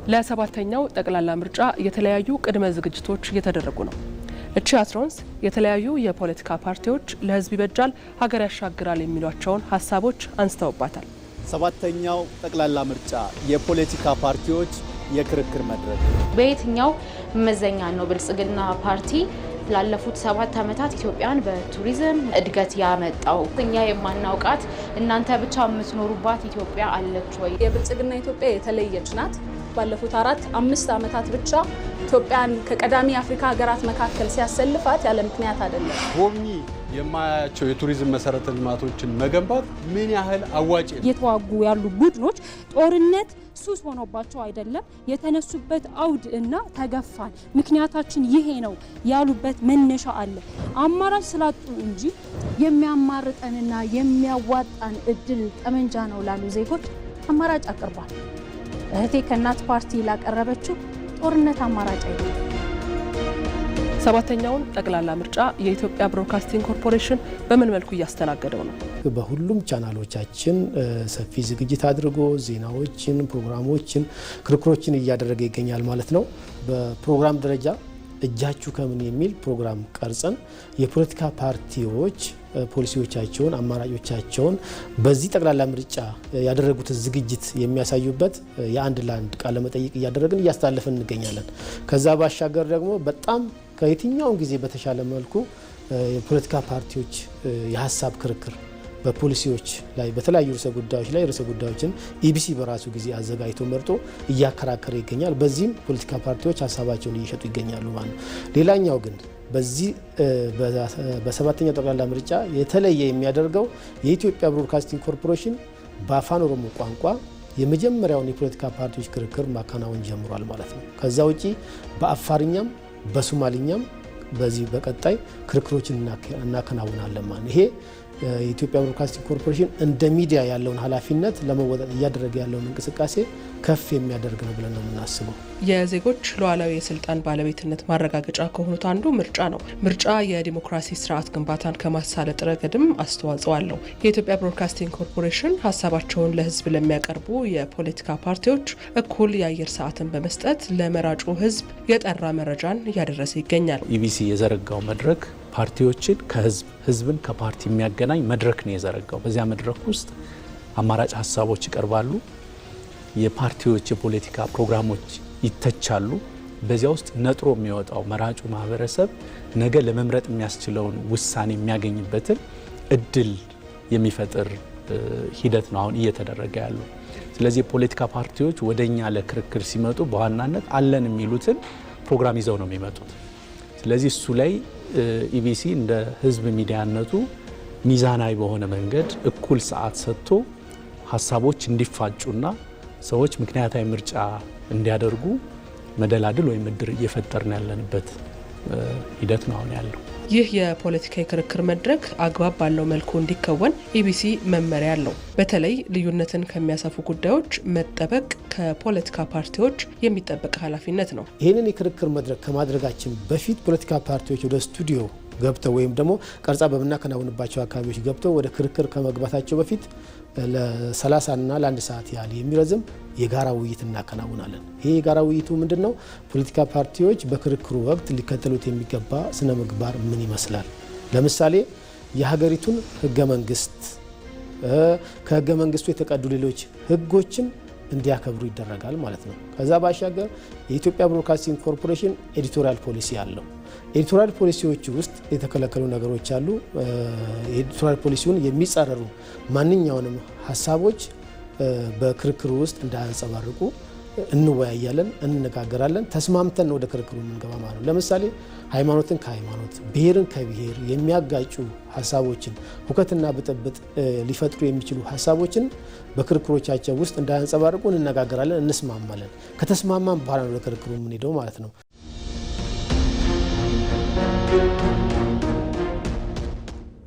ለሰባተኛው ጠቅላላ ምርጫ የተለያዩ ቅድመ ዝግጅቶች እየተደረጉ ነው። እቺ አትሮንስ የተለያዩ የፖለቲካ ፓርቲዎች ለህዝብ ይበጃል፣ ሀገር ያሻግራል የሚሏቸውን ሀሳቦች አንስተውባታል። ሰባተኛው ጠቅላላ ምርጫ የፖለቲካ ፓርቲዎች የክርክር መድረክ በየትኛው መመዘኛ ነው ብልጽግና ፓርቲ ላለፉት 7 ዓመታት ኢትዮጵያን በቱሪዝም እድገት ያመጣው? እኛ የማናውቃት እናንተ ብቻ የምትኖሩባት ኢትዮጵያ አለች ወይ? የብልጽግና ኢትዮጵያ የተለየች ናት። ባለፉት 4-5 ዓመታት ብቻ ኢትዮጵያን ከቀዳሚ አፍሪካ ሀገራት መካከል ሲያሰልፋት ያለ ምክንያት አይደለም። ጎብኚ የማያቸው የቱሪዝም መሰረተ ልማቶችን መገንባት ምን ያህል አዋጭ ነው? እየተዋጉ ያሉ ቡድኖች ጦርነት ሱስ ሆኖባቸው አይደለም የተነሱበት አውድ እና ተገፋን ምክንያታችን ይሄ ነው ያሉበት መነሻ አለ። አማራጭ ስላጡ እንጂ የሚያማርጠንና የሚያዋጣን እድል ጠመንጃ ነው ላሉ ዜጎች አማራጭ አቅርቧል። እህቴ ከእናት ፓርቲ ላቀረበችው ጦርነት አማራጭ አይደለም። ሰባተኛውን ጠቅላላ ምርጫ የኢትዮጵያ ብሮድካስቲንግ ኮርፖሬሽን በምን መልኩ እያስተናገደው ነው? በሁሉም ቻናሎቻችን ሰፊ ዝግጅት አድርጎ ዜናዎችን፣ ፕሮግራሞችን፣ ክርክሮችን እያደረገ ይገኛል ማለት ነው። በፕሮግራም ደረጃ እጃችሁ ከምን የሚል ፕሮግራም ቀርጸን የፖለቲካ ፓርቲዎች ፖሊሲዎቻቸውን፣ አማራጮቻቸውን በዚህ ጠቅላላ ምርጫ ያደረጉትን ዝግጅት የሚያሳዩበት የአንድ ለአንድ ቃለ መጠይቅ እያደረግን እያስተላለፍን እንገኛለን። ከዛ ባሻገር ደግሞ በጣም ከየትኛውም ጊዜ በተሻለ መልኩ የፖለቲካ ፓርቲዎች የሀሳብ ክርክር በፖሊሲዎች ላይ በተለያዩ ርዕሰ ጉዳዮች ላይ ርዕሰ ጉዳዮችን ኢቢሲ በራሱ ጊዜ አዘጋጅቶ መርጦ እያከራከረ ይገኛል። በዚህም ፖለቲካ ፓርቲዎች ሀሳባቸውን እየሸጡ ይገኛሉ ማለት ነው። ሌላኛው ግን በዚህ በሰባተኛው ጠቅላላ ምርጫ የተለየ የሚያደርገው የኢትዮጵያ ብሮድካስቲንግ ኮርፖሬሽን በአፋን ኦሮሞ ቋንቋ የመጀመሪያውን የፖለቲካ ፓርቲዎች ክርክር ማከናወን ጀምሯል ማለት ነው። ከዛ ውጪ በአፋርኛም በሶማሊኛም በዚህ በቀጣይ ክርክሮችን እናከናውናለን ማለት ነው። ይሄ የኢትዮጵያ ብሮድካስቲንግ ኮርፖሬሽን እንደ ሚዲያ ያለውን ኃላፊነት ለመወጣት እያደረገ ያለውን እንቅስቃሴ ከፍ የሚያደርግ ነው ብለን ነው የምናስበው። የዜጎች ሉዓላዊ የስልጣን ባለቤትነት ማረጋገጫ ከሆኑት አንዱ ምርጫ ነው። ምርጫ የዲሞክራሲ ስርዓት ግንባታን ከማሳለጥ ረገድም አስተዋጽኦ አለው። የኢትዮጵያ ብሮድካስቲንግ ኮርፖሬሽን ሀሳባቸውን ለሕዝብ ለሚያቀርቡ የፖለቲካ ፓርቲዎች እኩል የአየር ሰዓትን በመስጠት ለመራጩ ሕዝብ የጠራ መረጃን እያደረሰ ይገኛል። ኢቢሲ የዘረጋው መድረክ ፓርቲዎችን ከህዝብ ህዝብን ከፓርቲ የሚያገናኝ መድረክ ነው የዘረጋው። በዚያ መድረክ ውስጥ አማራጭ ሀሳቦች ይቀርባሉ። የፓርቲዎች የፖለቲካ ፕሮግራሞች ይተቻሉ። በዚያ ውስጥ ነጥሮ የሚወጣው መራጩ ማህበረሰብ ነገ ለመምረጥ የሚያስችለውን ውሳኔ የሚያገኝበትን እድል የሚፈጥር ሂደት ነው አሁን እየተደረገ ያለው። ስለዚህ የፖለቲካ ፓርቲዎች ወደኛ ለክርክር ሲመጡ በዋናነት አለን የሚሉትን ፕሮግራም ይዘው ነው የሚመጡት። ስለዚህ እሱ ላይ ኢቢሲ እንደ ህዝብ ሚዲያነቱ ሚዛናዊ በሆነ መንገድ እኩል ሰዓት ሰጥቶ ሀሳቦች እንዲፋጩና ሰዎች ምክንያታዊ ምርጫ እንዲያደርጉ መደላድል ወይም እድር እየፈጠርን ያለንበት ሂደት ነው አሁን ያለው። ይህ የፖለቲካ የክርክር መድረክ አግባብ ባለው መልኩ እንዲከወን ኢቢሲ መመሪያ አለው። በተለይ ልዩነትን ከሚያሰፉ ጉዳዮች መጠበቅ ከፖለቲካ ፓርቲዎች የሚጠበቅ ኃላፊነት ነው። ይህንን የክርክር መድረክ ከማድረጋችን በፊት ፖለቲካ ፓርቲዎች ወደ ስቱዲዮ ገብተው ወይም ደግሞ ቀርጻ በምናከናውንባቸው አካባቢዎች ገብተው ወደ ክርክር ከመግባታቸው በፊት ለ30 እና ለ1 ሰዓት ያህል የሚረዝም የጋራ ውይይት እናከናውናለን። ይሄ የጋራ ውይይቱ ምንድነው? ፖለቲካ ፓርቲዎች በክርክሩ ወቅት ሊከተሉት የሚገባ ስነ ምግባር ምን ይመስላል? ለምሳሌ የሀገሪቱን ህገ መንግስት፣ ከህገ መንግስቱ የተቀዱ ሌሎች ህጎችን እንዲያከብሩ ይደረጋል ማለት ነው። ከዛ ባሻገር የኢትዮጵያ ብሮድካስቲንግ ኮርፖሬሽን ኤዲቶሪያል ፖሊሲ አለው። ኤዲቶሪያል ፖሊሲዎች ውስጥ የተከለከሉ ነገሮች አሉ። ኤዲቶሪያል ፖሊሲውን የሚጻረሩ ማንኛውንም ሀሳቦች በክርክሩ ውስጥ እንዳያንጸባርቁ እንወያያለን፣ እንነጋገራለን። ተስማምተን ወደ ክርክሩ የምንገባ ማለት ነው። ለምሳሌ ሃይማኖትን ከሃይማኖት ብሔርን ከብሔር የሚያጋጩ ሀሳቦችን፣ ሁከትና ብጥብጥ ሊፈጥሩ የሚችሉ ሀሳቦችን በክርክሮቻቸው ውስጥ እንዳያንጸባርቁ እንነጋገራለን፣ እንስማማለን። ከተስማማን በኋላ ነው ወደ ክርክሩ የምንሄደው ማለት ነው።